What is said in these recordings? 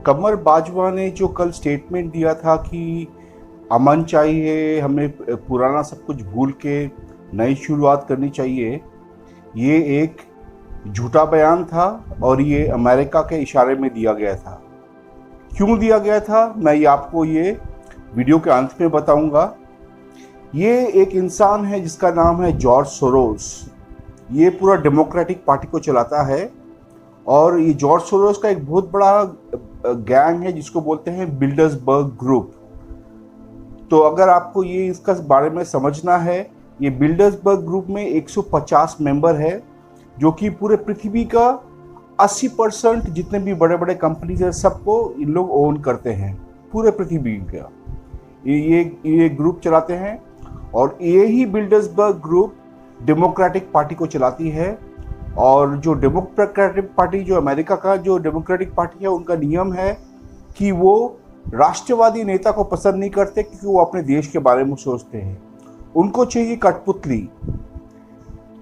कमर बाजवा ने जो कल स्टेटमेंट दिया था कि अमन चाहिए, हमें पुराना सब कुछ भूल के नई शुरुआत करनी चाहिए, ये एक झूठा बयान था और ये अमेरिका के इशारे में दिया गया था। क्यों दिया गया था मैं ये आपको ये वीडियो के अंत में बताऊंगा। ये एक इंसान है जिसका नाम है जॉर्ज सोरोस। ये पूरा डेमोक्रेटिक पार्टी को चलाता है और ये जॉर्ज सोरोस का एक बहुत बड़ा गैंग है जिसको बोलते हैं बिल्डर्सबर्ग ग्रुप। तो अगर आपको ये इसका बारे में समझना है, ये बिल्डर्सबर्ग ग्रुप में 150 मेंबर है जो कि पूरे पृथ्वी का 80% जितने भी बड़े बड़े कंपनीज है सबको इन लोग ओन करते हैं, पूरे पृथ्वी का ये ग्रुप चलाते हैं। और यही बिल्डर्सबर्ग ग्रुप डेमोक्रेटिक पार्टी को चलाती है। और जो डेमोक्रेटिक पार्टी, जो अमेरिका का जो डेमोक्रेटिक पार्टी है, उनका नियम है कि वो राष्ट्रवादी नेता को पसंद नहीं करते क्योंकि वो अपने देश के बारे में सोचते हैं, उनको चाहिए कठपुतली।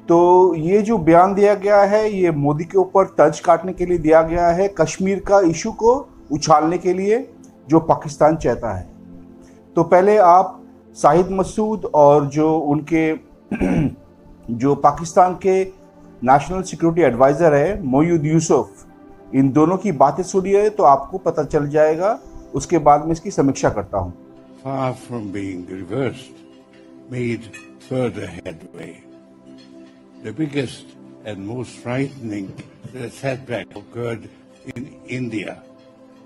तो ये जो बयान दिया गया है ये मोदी के ऊपर तर्ज काटने के लिए दिया गया है, कश्मीर का इशू को उछालने के लिए जो पाकिस्तान चाहता है। तो पहले आप शाहिद मसूद और जो उनके जो पाकिस्तान के नेशनल सिक्योरिटी एडवाइजर है मोयूद यूसुफ, इन दोनों की बातें सुनिए तो आपको पता चल जाएगा। उसके बाद में इसकी समीक्षा करता हूं। Far from being reversed, made further headway. The biggest and most frightening setback occurred in India,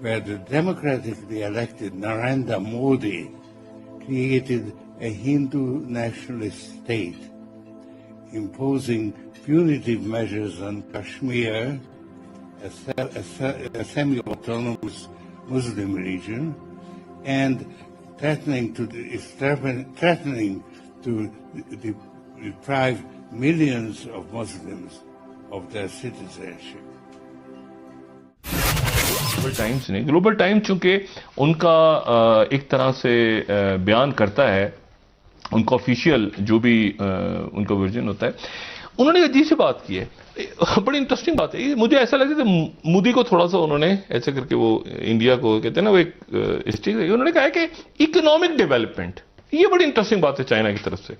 where the democratically elected Narendra Modi created a Hindu nationalist state, imposing punitive measures on Kashmir, a semi-autonomous Muslim region, and threatening to deprive millions of Muslims of their citizenship. Global times ने, global times चूंकि उनका एक तरह से बयान करता है, उनका ऑफिशियल जो भी उनका वर्जन होता है, उन्होंने अजीब सी बात की है, बड़ी इंटरेस्टिंग बात है। मुझे ऐसा लगता है मोदी को थोड़ा सा उन्होंने ऐसे करके वो इंडिया को कहते हैं ना वो एक स्टिक, उन्होंने कहा है कि इकोनॉमिक डेवलपमेंट, ये बड़ी इंटरेस्टिंग बात है चाइना की तरफ से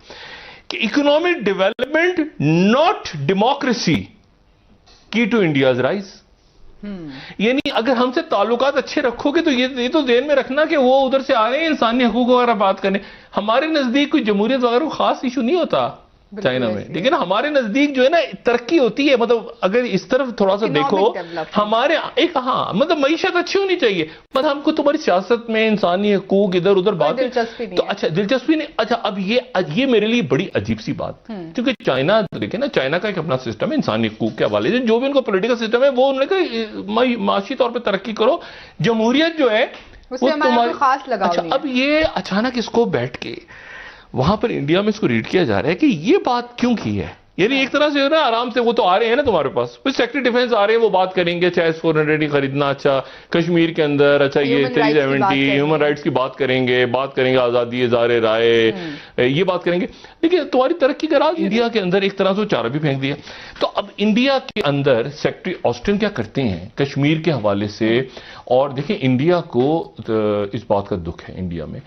कि इकोनॉमिक डेवलपमेंट नॉट डेमोक्रेसी की टू इंडियाज राइज। यानी अगर हमसे ताल्लुकात अच्छे रखोगे तो ये तो ध्यान में रखना कि वो उधर से आ रहे हैं इंसानी हकूक वगैरह बात करने। हमारे नजदीक कोई जमहूरियत वगैरह खास इशू नहीं होता चाइना में, लेकिन हमारे नजदीक जो है ना तरक्की होती है। मतलब अगर इस तरफ थोड़ा सा देखो, हमारे एक मतलब मईशत अच्छी होनी चाहिए, पर हमको तुम्हारी सियासत में इंसानी हकूक इधर उधर बात तो अच्छा दिलचस्पी नहीं। अच्छा अब ये मेरे लिए बड़ी अजीब सी बात, क्योंकि चाइना देखे ना, चाइना का एक अपना सिस्टम है इंसानी हकूक के हवाले से, जो भी उनका पोलिटिकल सिस्टम है वो उन्होंने कहा माशी तौर पर तरक्की करो, जमहूरियत जो है वो तुम्हारी खास लगाव। अच्छा अब ये अचानक इसको बैठ के वहां पर इंडिया में इसको रीड किया जा रहा है कि ये बात क्यों की है। यानी एक तरह से ना आराम से वो तो आ रहे हैं ना तुम्हारे पास, कुछ सेक्रेटरी डिफेंस आ रहे हैं, वो बात करेंगे चाहे S-400 ही खरीदना, अच्छा कश्मीर के अंदर, अच्छा ये 370 ह्यूमन राइट्स की बात करेंगे आजादी इज़हार राय, ये बात करेंगे, लेकिन तुम्हारी तरक्की का राज इंडिया के अंदर एक तरह से चारा भी फेंक दिया। तो अब इंडिया के अंदर सेक्रेटरी ऑस्टिन क्या करते हैं कश्मीर के हवाले से, और देखिए इंडिया को इस बात का दुख है, इंडिया में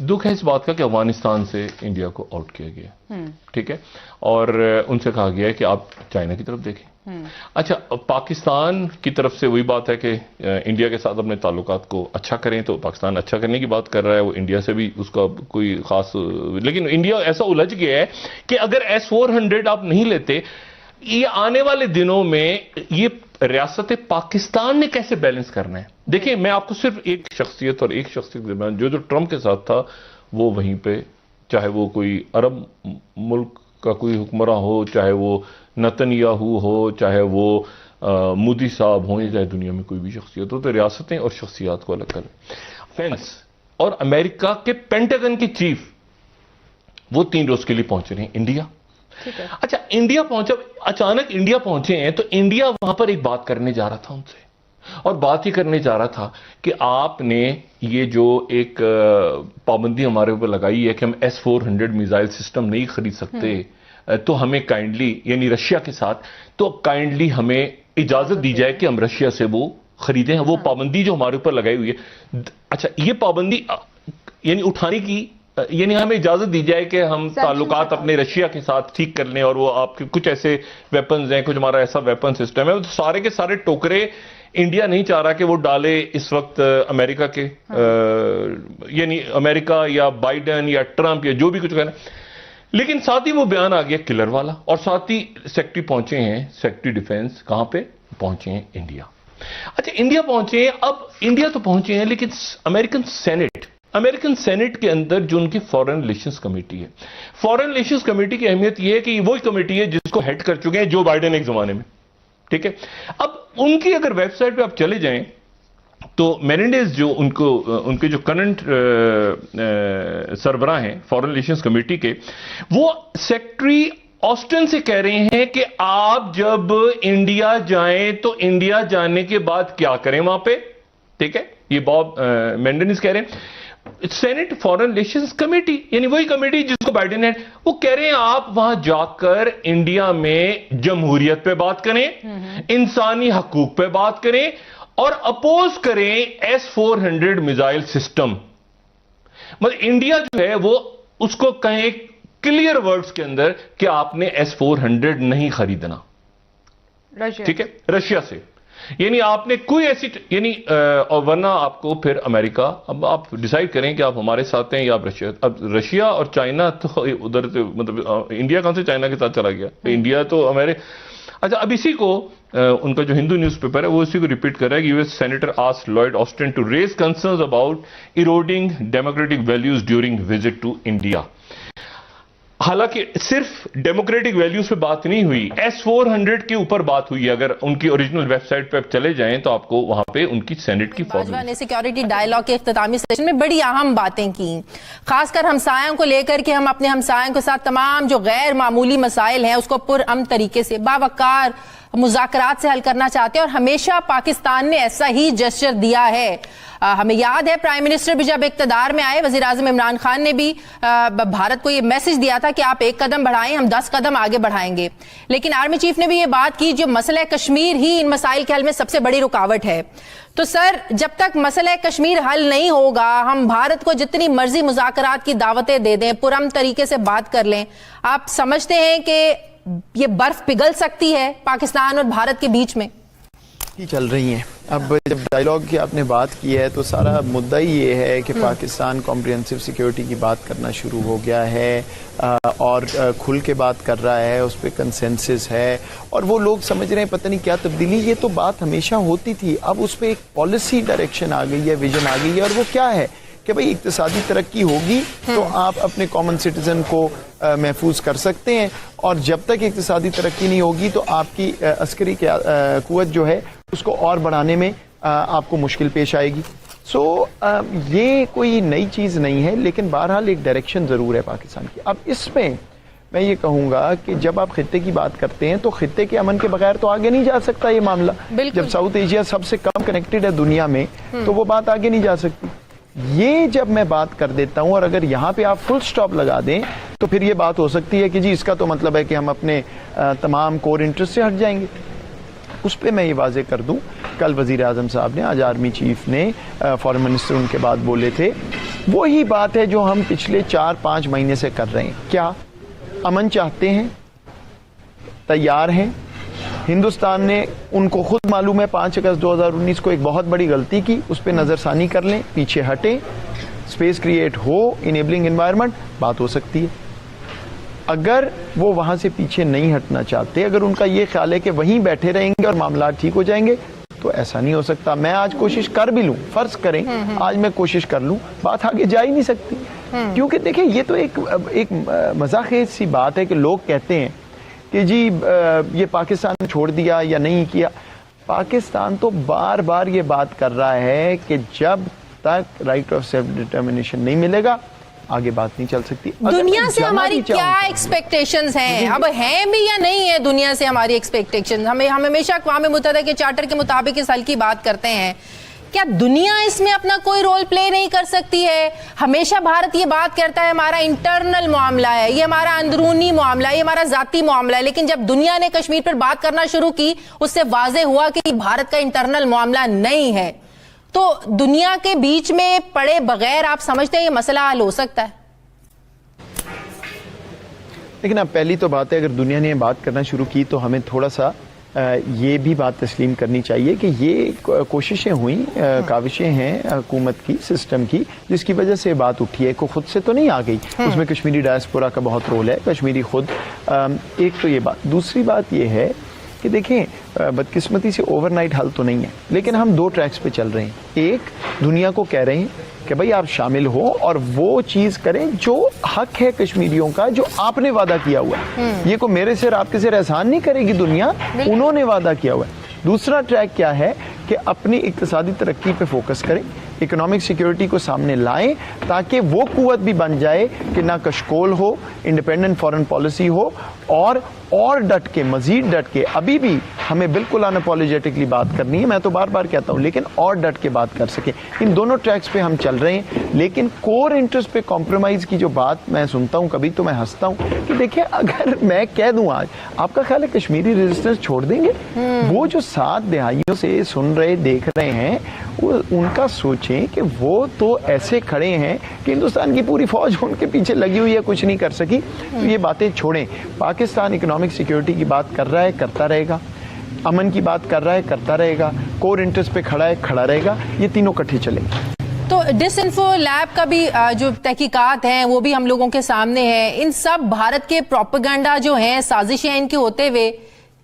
दुख है इस बात का कि अफगानिस्तान से इंडिया को आउट किया गया, ठीक है, और उनसे कहा गया है कि आप चाइना की तरफ देखें। अच्छा पाकिस्तान की तरफ से वही बात है कि इंडिया के साथ अपने ताल्लुकात को अच्छा करें, तो पाकिस्तान अच्छा करने की बात कर रहा है, वो इंडिया से भी उसका कोई खास, लेकिन इंडिया ऐसा उलझ गया है कि अगर S-400 आप नहीं लेते, ये आने वाले दिनों में ये रियासत पाकिस्तान ने कैसे बैलेंस करना है। देखिए मैं आपको सिर्फ एक शख्सियत और एक शख्सियत के दरमियान जो ट्रंप के साथ था वो वहीं पे, चाहे वो कोई अरब मुल्क का कोई हुक्मरान हो, चाहे वो नेतन्याहू हो, चाहे वो मोदी साहब हों, चाहे दुनिया में कोई भी शख्सियत हो, तो रियासतें और शख्सियात को अलग करें। फ्रांस और अमेरिका के पेंटागन के चीफ वो 3 रोज के लिए पहुंच रहे हैं इंडिया। अच्छा इंडिया पहुंचा, अचानक इंडिया पहुंचे हैं, तो इंडिया वहां पर एक बात करने जा रहा था उनसे, और बात ही करने जा रहा था कि आपने ये जो एक पाबंदी हमारे ऊपर लगाई है कि हम S-400 मिसाइल सिस्टम नहीं खरीद सकते, तो हमें काइंडली, यानी रशिया के साथ, तो काइंडली हमें इजाजत दी जाए कि हम रशिया से वो खरीदे हैं, वो पाबंदी जो हमारे ऊपर लगाई हुई है। अच्छा, ये पाबंदी यानी उठाने की, यानी हमें इजाजत दी जाए कि हम ताल्लुकात अपने रशिया के साथ ठीक कर लें, और वो आपके कुछ ऐसे वेपन्स हैं, कुछ हमारा ऐसा वेपन सिस्टम है, तो सारे के सारे टोकरे इंडिया नहीं चाह रहा कि वो डाले इस वक्त अमेरिका के, यानी अमेरिका या बाइडेन या ट्रंप या जो भी कुछ कहना। लेकिन साथ ही वो बयान आ गया किलर वाला, और साथ ही सेक्रेटरी पहुंचे हैं, सेक्रेटरी डिफेंस कहां पे पहुंचे हैं? इंडिया। अच्छा, इंडिया पहुंचे हैं, अब इंडिया तो पहुंचे हैं, लेकिन अमेरिकन सेनेट के अंदर जो उनकी फॉरेन रिलेशंस कमेटी है, फॉरेन रिलेशंस कमेटी की अहमियत यह है कि वही कमेटी है जिसको हेड कर चुके हैं जो बाइडेन एक जमाने में, ठीक है। अब उनकी अगर वेबसाइट पे आप चले जाएं तो मेनेंडेज जो उनके जो करंट सरबराह हैं फॉरेन रिलेशंस कमेटी के, वो सेक्रेटरी ऑस्टिन से कह रहे हैं कि आप जब इंडिया जाएं तो इंडिया जाने के बाद क्या करें वहां पे, ठीक है। ये बॉब मेंडेनिस कह रहे हैं। सेनेट फॉरेन रिलेशंस कमेटी, यानी वही कमेटी जिसको बाइडेन है, वो कह रहे हैं आप वहां जाकर इंडिया में जमहूरियत पे बात करें, इंसानी हकूक पे बात करें, और अपोज करें S-400 मिसाइल सिस्टम। मतलब इंडिया जो है वो उसको कहें क्लियर वर्ड्स के अंदर कि आपने S-400 नहीं खरीदना, ठीक है, रशिया से। यानी आपने कोई ऐसी, यानी और वरना आपको फिर अमेरिका, अब आप डिसाइड करें कि आप हमारे साथ हैं या आप रशिया। अब रशिया और चाइना तो उधर से, मतलब इंडिया कहां से चाइना के साथ चला गया, इंडिया तो अच्छा, अब इसी को उनका जो हिंदू न्यूज़पेपर है वो इसी को रिपीट कर रहा है कि US senator asked Lloyd Austin to raise concerns about eroding democratic values during visit to India. हालांकि सिर्फ डेमोक्रेटिक वैल्यूज पे बात नहीं हुई, S-400 के ऊपर बात हुई है। अगर उनकी ओरिजिनल वेबसाइट पे आप चले जाएं तो आपको वहां पे उनकी सेनेट की बाजवा ने सिक्योरिटी डायलॉग के इख्तितामी सेशन में बड़ी अहम बातें की, खासकर हमसायों को लेकर कि हम अपने हमसायों के साथ तमाम जो गैर मामूली मसाइल हैं उसको पुरअमन तरीके से बावकार मुज़ाकरात से हल करना चाहते हैं, और हमेशा पाकिस्तान ने ऐसा ही जेस्चर दिया है। हमें याद है प्राइम मिनिस्टर भी जब इक़्तिदार में आए, वज़ीर आज़म इमरान खान ने भी भारत को ये मैसेज दिया था कि आप एक कदम बढ़ाएं, हम 10 कदम आगे बढ़ाएंगे। लेकिन आर्मी चीफ ने भी ये बात की जो मसला कश्मीर ही इन मसाइल के हल में सबसे बड़ी रुकावट है। तो सर, जब तक मसला कश्मीर हल नहीं होगा, हम भारत को जितनी मर्जी मुज़ाकरात की दावतें दे दें, पुरअमन तरीके से बात कर लें, आप समझते हैं कि ये बर्फ पिघल सकती है पाकिस्तान और भारत के बीच में? ही चल रही हैं। अब जब डायलॉग की आपने बात की है तो सारा मुद्दा ही ये है कि पाकिस्तान कॉम्प्रिहेंसिव सिक्योरिटी की बात करना शुरू हो गया है, और खुल के बात कर रहा है, उस पर कंसेंसस है, और वो लोग समझ रहे हैं पता नहीं क्या तब्दीली। ये तो बात हमेशा होती थी, अब उस पर एक पॉलिसी डायरेक्शन आ गई है, विजन आ गई है, और वो क्या है कि भाई इक्तिसादी तरक्की होगी तो आप अपने कॉमन सिटीजन को महफूज कर सकते हैं, और जब तक इक्तिसादी तरक्की नहीं होगी तो आपकी अस्करी कुव्वत जो है उसको और बढ़ाने में आपको मुश्किल पेश आएगी। ये कोई नई चीज़ नहीं है, लेकिन बहरहाल एक डायरेक्शन ज़रूर है पाकिस्तान की। अब इसमें मैं ये कहूँगा कि जब आप खित्ते की बात करते हैं तो खित्ते के अमन के बगैर तो आगे नहीं जा सकता ये मामला। जब साउथ एशिया सबसे कम कनेक्टेड है दुनिया में तो वो बात आगे नहीं जा सकती। ये जब मैं बात कर देता हूं और अगर यहां पे आप फुल स्टॉप लगा दें तो फिर ये बात हो सकती है कि जी इसका तो मतलब है कि हम अपने तमाम कोर इंटरेस्ट से हट जाएंगे। उस पर मैं ये वाजे कर दूं, कल वजीर आजम साहब ने, आज आर्मी चीफ ने, फॉरेन मिनिस्टर उनके बाद बोले थे, वही बात है जो हम पिछले 4-5 महीने से कर रहे हैं। क्या अमन चाहते हैं, तैयार हैं। हिंदुस्तान ने, उनको खुद मालूम है 5 अगस्त 2019 को एक बहुत बड़ी गलती की, उस पर नज़रसानी कर लें, पीछे हटें, स्पेस क्रिएट हो, इनेबलिंग एनवायरनमेंट, बात हो सकती है। अगर वो वहां से पीछे नहीं हटना चाहते, अगर उनका ये ख्याल है कि वहीं बैठे रहेंगे और मामला ठीक हो जाएंगे, तो ऐसा नहीं हो सकता। मैं आज कोशिश कर भी लूं, फर्ज करें आज मैं कोशिश कर लूं, बात आगे जा ही नहीं सकती। क्योंकि देखिए ये तो एक मजाक़ सी बात है कि लोग कहते हैं कि जी ये पाकिस्तान ने छोड़ दिया या नहीं किया। पाकिस्तान तो बार बार ये बात कर रहा है कि जब तक राइट ऑफ सेल्फ डिटर्मिनेशन नहीं मिलेगा आगे बात नहीं चल सकती। दुनिया से हमारी क्या एक्सपेक्टेशंस हैं, अब हैं भी या नहीं है दुनिया से हमारी एक्सपेक्टेशंस? हम हमेशा अक़वाम मुत्तहिदा के चार्टर के मुताबिक इस हल की बात करते हैं क्या दुनिया इसमें अपना कोई रोल प्ले नहीं कर सकती है? हमेशा भारत ये बात करता है हमारा इंटरनल मामला है, ये हमारा अंदरूनी मामला है, ये हमारा जाती मामला है, लेकिन जब दुनिया ने कश्मीर पर बात करना शुरू की उससे वाज़ेह हुआ कि भारत का इंटरनल मामला नहीं है। तो दुनिया के बीच में पड़े बगैर आप समझते हैं ये मसला हल हो सकता है? लेकिन अब पहली तो बात है, अगर दुनिया ने बात करना शुरू की तो हमें थोड़ा सा ये भी बात तस्लीम करनी चाहिए कि ये कोशिशें हुई, काविशें हैं हुकूमत की, सिस्टम की, जिसकी वजह से बात उठी है, को खुद से तो नहीं आ गई। उसमें कश्मीरी डायस्पोरा का बहुत रोल है, कश्मीरी खुद। एक तो ये बात। दूसरी बात ये है कि देखें, बदकिस्मती से ओवरनाइट हल तो नहीं है, लेकिन हम दो ट्रैक्स पे चल रहे हैं। एक, दुनिया को कह रहे हैं कि भाई आप शामिल हो और वो चीज करें जो हक है कश्मीरियों का, जो आपने वादा किया हुआ है। ये को मेरे सिर आपके सिर एहसान नहीं करेगी दुनिया, उन्होंने वादा किया हुआ है। दूसरा ट्रैक क्या है कि अपनी इक्तिसादी तरक्की पे फोकस करें, इकोनॉमिक सिक्योरिटी को सामने लाएं, ताकि वो कुव्वत भी बन जाए कि ना कशकोल हो, इंडिपेंडेंट फॉरेन पॉलिसी हो, और डट के, मजीद डट के, अभी भी हमें बिल्कुल अनअपॉलोजेटिकली बात करनी है, मैं तो बार बार कहता हूं, लेकिन और डट के बात कर सके। इन दोनों ट्रैक्स पे हम चल रहे हैं, लेकिन कोर इंटरेस्ट पे कॉम्प्रोमाइज की जो बात मैं सुनता हूं कभी, तो मैं हंसता हूं कि देखिए, अगर मैं कह दूं आज, आपका ख्याल है कश्मीरी रेजिस्टेंस छोड़ देंगे? वो जो 7 दहाइयों से सुन रहे, देख रहे हैं, उनका सोचें कि वो तो ऐसे खड़े हैं कि हिंदुस्तान की पूरी फौज उनके पीछे लगी हुई है, कुछ नहीं कर सकी। तो ये बातें छोड़ें। पाकिस्तान इकोनॉमिक सिक्योरिटी की बात कर रहा है, करता रहेगा। अमन की बात कर रहा है, करता रहेगा। कोर इंटरेस्ट पे खड़ा है, खड़ा रहेगा। ये तीनों इकट्ठे चलेंगे। तो डिसइंफो लैब का भी जो तहकीकात हैं वो भी हम लोगों के सामने है। इन सब भारत के प्रोपेगेंडा जो हैं, साजिशें इनके होते हुए,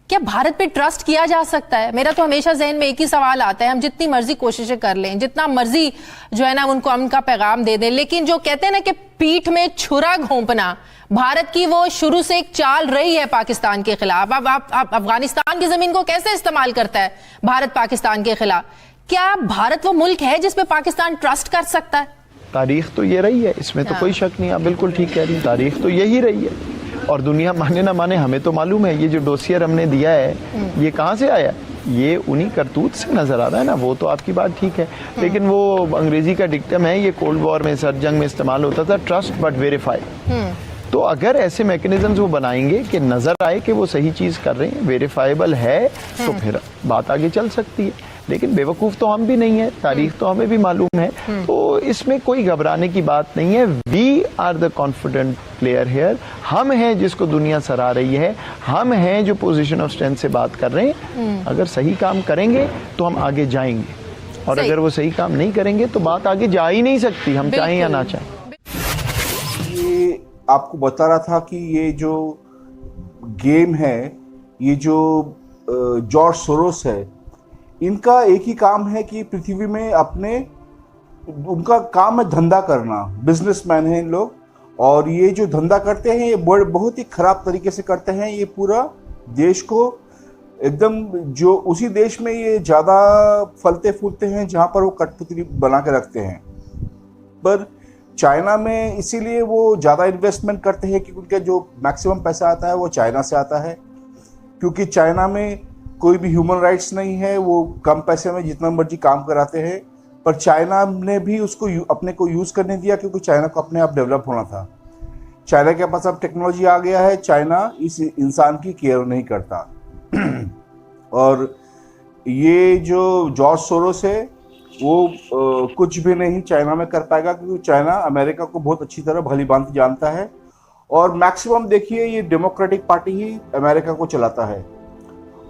क्या भारत पे ट्रस्ट किया जा सकता है? मेरा तो हमेशा जहन में एक ही सवाल आता है, हम जितनी मर्जी कोशिशें कर लें, जितना मर्जी जो है ना उनको अमन का पैगाम दे दें, लेकिन जो कहते हैं ना कि पीठ में छुरा घोंपना, भारत की वो शुरू से एक चाल रही है पाकिस्तान के खिलाफ। अब आप अफगानिस्तान की जमीन को कैसे इस्तेमाल करता है भारत पाकिस्तान के खिलाफ? क्या भारत वो मुल्क है जिसपे पाकिस्तान ट्रस्ट कर सकता है? तारीख तो ये रही है, इसमें तो कोई शक नहीं। आप बिल्कुल ठीक कह रही हैं, तारीख तो यही रही है। और दुनिया माने ना माने, हमें तो मालूम है, ये जो डोसियर हमने दिया है, ये कहाँ से आया? ये उन्हीं करतूत से नजर आ रहा है ना। वो तो आपकी बात ठीक है, लेकिन वो अंग्रेजी का डिक्टम है, ये कोल्ड वॉर में, सर जंग में इस्तेमाल होता था, ट्रस्ट बट वेरीफाई। तो अगर ऐसे मैकेनिज्म्स वो बनाएंगे कि नजर आए कि वो सही चीज कर रहे हैं, वेरीफाइबल है, तो फिर बात आगे चल सकती है। लेकिन बेवकूफ तो हम भी नहीं है, तारीख तो हमें भी मालूम है, तो इसमें कोई घबराने की बात नहीं है। We are the confident player here. हम हैं जिसको दुनिया सराह रही है, हम हैं जो पोजीशन ऑफ स्ट्रेंथ से बात कर रहे हैं। अगर सही काम करेंगे तो हम आगे जाएंगे, और अगर वो सही काम नहीं करेंगे तो बात आगे जा ही नहीं सकती, हम चाहें या ना चाहें। ये आपको बता रहा था कि ये जो गेम है, ये जो जॉर्ज सोरोस है, इनका एक ही काम है कि पृथ्वी में अपने, उनका काम है धंधा करना। बिजनेसमैन हैं इन लोग, और ये जो धंधा करते हैं ये बहुत ही खराब तरीके से करते हैं। ये पूरा देश को एकदम, जो उसी देश में ये ज़्यादा फलते फूलते हैं जहाँ पर वो कठपुतली बना के रखते हैं। पर चाइना में इसीलिए वो ज़्यादा इन्वेस्टमेंट करते हैं कि उनका जो मैक्सिमम पैसा आता है वो चाइना से आता है, क्योंकि चाइना में कोई भी ह्यूमन राइट्स नहीं है। वो कम पैसे में जितना मर्जी काम कराते हैं, पर चाइना ने भी उसको अपने को यूज़ करने दिया, क्योंकि चाइना को अपने आप डेवलप होना था। चाइना के पास अब टेक्नोलॉजी आ गया है, चाइना इस इंसान की केयर नहीं करता। और ये जो जॉर्ज सोरोस है वो कुछ भी नहीं चाइना में कर पाएगा, क्योंकि चाइना अमेरिका को बहुत अच्छी तरह भली भांति जानता है। और मैक्सिमम देखिए, ये डेमोक्रेटिक पार्टी ही अमेरिका को चलाता है,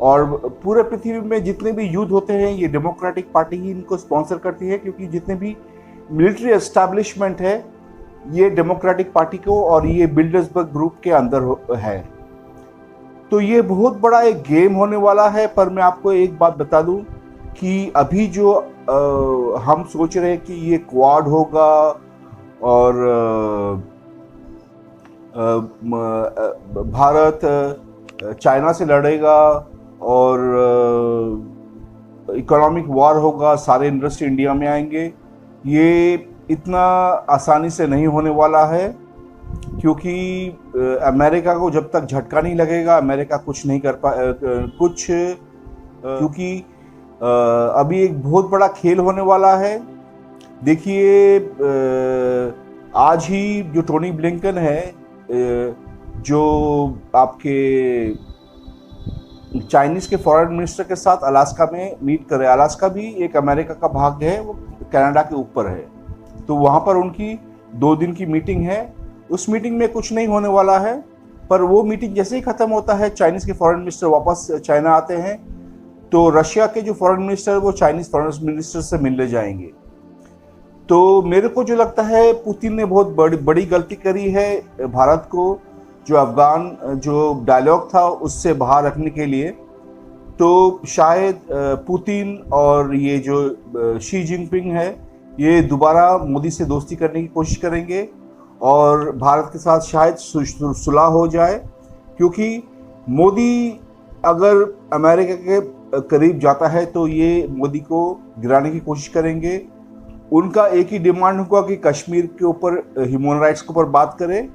और पूरे पृथ्वी में जितने भी युद्ध होते हैं ये डेमोक्रेटिक पार्टी ही इनको स्पॉन्सर करती है, क्योंकि जितने भी मिलिट्री एस्टैब्लिशमेंट है ये डेमोक्रेटिक पार्टी को और ये बिल्डर्सबर्ग ग्रुप के अंदर है। तो ये बहुत बड़ा एक गेम होने वाला है। पर मैं आपको एक बात बता दूं कि अभी जो हम सोच रहे हैं कि ये क्वाड होगा और भारत चाइना से लड़ेगा और इकोनॉमिक वॉर होगा, सारे इंडस्ट्री इंडिया में आएंगे, ये इतना आसानी से नहीं होने वाला है। क्योंकि अमेरिका को जब तक झटका नहीं लगेगा, अमेरिका कुछ नहीं कर क्योंकि अभी एक बहुत बड़ा खेल होने वाला है। देखिए आज ही जो टोनी ब्लिंकन है, जो आपके चाइनीज के फॉरेन मिनिस्टर के साथ अलास्का में मीट कर रहे हैं। अलास्का भी एक अमेरिका का भाग है, वो कनाडा के ऊपर है, तो वहाँ पर उनकी 2 दिन की मीटिंग है। उस मीटिंग में कुछ नहीं होने वाला है, पर वो मीटिंग जैसे ही ख़त्म होता है, चाइनीज़ के फॉरेन मिनिस्टर वापस चाइना आते हैं, तो रशिया के जो फॉरेन मिनिस्टर वो चाइनीज़ फॉरेन मिनिस्टर से मिलने जाएंगे। तो मेरे को जो लगता है पुतिन ने बहुत बड़ी गलती करी है भारत को, जो अफगान जो डायलॉग था उससे बाहर रखने के लिए। तो शायद पुतिन और ये जो शी जिनपिंग है, ये दोबारा मोदी से दोस्ती करने की कोशिश करेंगे और भारत के साथ शायद सुलह हो जाए, क्योंकि मोदी अगर अमेरिका के करीब जाता है तो ये मोदी को गिराने की कोशिश करेंगे। उनका एक ही डिमांड होगा कि कश्मीर के ऊपर ह्यूमन राइट्स के ऊपर बात करें।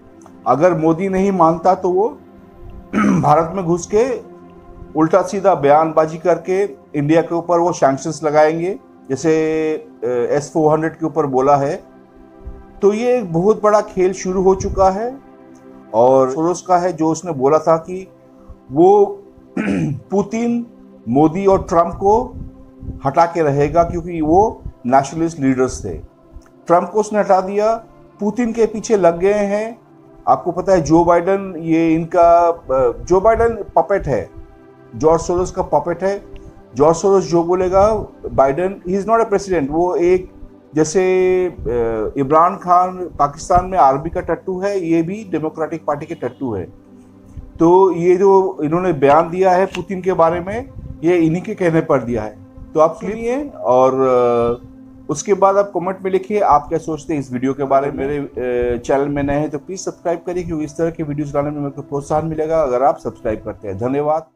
अगर मोदी नहीं मानता तो वो भारत में घुस के उल्टा सीधा बयानबाजी करके इंडिया के ऊपर वो सैंक्शंस लगाएंगे, जैसे S-400 के ऊपर बोला है। तो ये एक बहुत बड़ा खेल शुरू हो चुका है और सोरोस का है, जो उसने बोला था कि वो पुतिन, मोदी और ट्रंप को हटा के रहेगा क्योंकि वो नेशनलिस्ट लीडर्स थे। ट्रंप को उसने हटा दिया, पुतिन के पीछे लग गए हैं। आपको पता है जो बाइडन, ये इनका जो बाइडन पपेट है, जॉर्ज सोरोस का पपेट है। जॉर्ज सोरोस जो बोलेगा, Biden he is not a president. वो एक जैसे इमरान खान पाकिस्तान में आर्मी का टट्टू है, ये भी डेमोक्रेटिक पार्टी के टट्टू है। तो ये जो इन्होंने बयान दिया है पुतिन के बारे में, ये इन्हीं के कहने पर दिया है। तो आप सुनिए और उसके बाद आप कमेंट में लिखिए आप क्या सोचते हैं इस वीडियो के बारे में। मेरे चैनल में नए हैं तो प्लीज़ सब्सक्राइब करिए, क्योंकि इस तरह के वीडियोस लाने में मेरे को प्रोत्साहन मिलेगा अगर आप सब्सक्राइब करते हैं। धन्यवाद।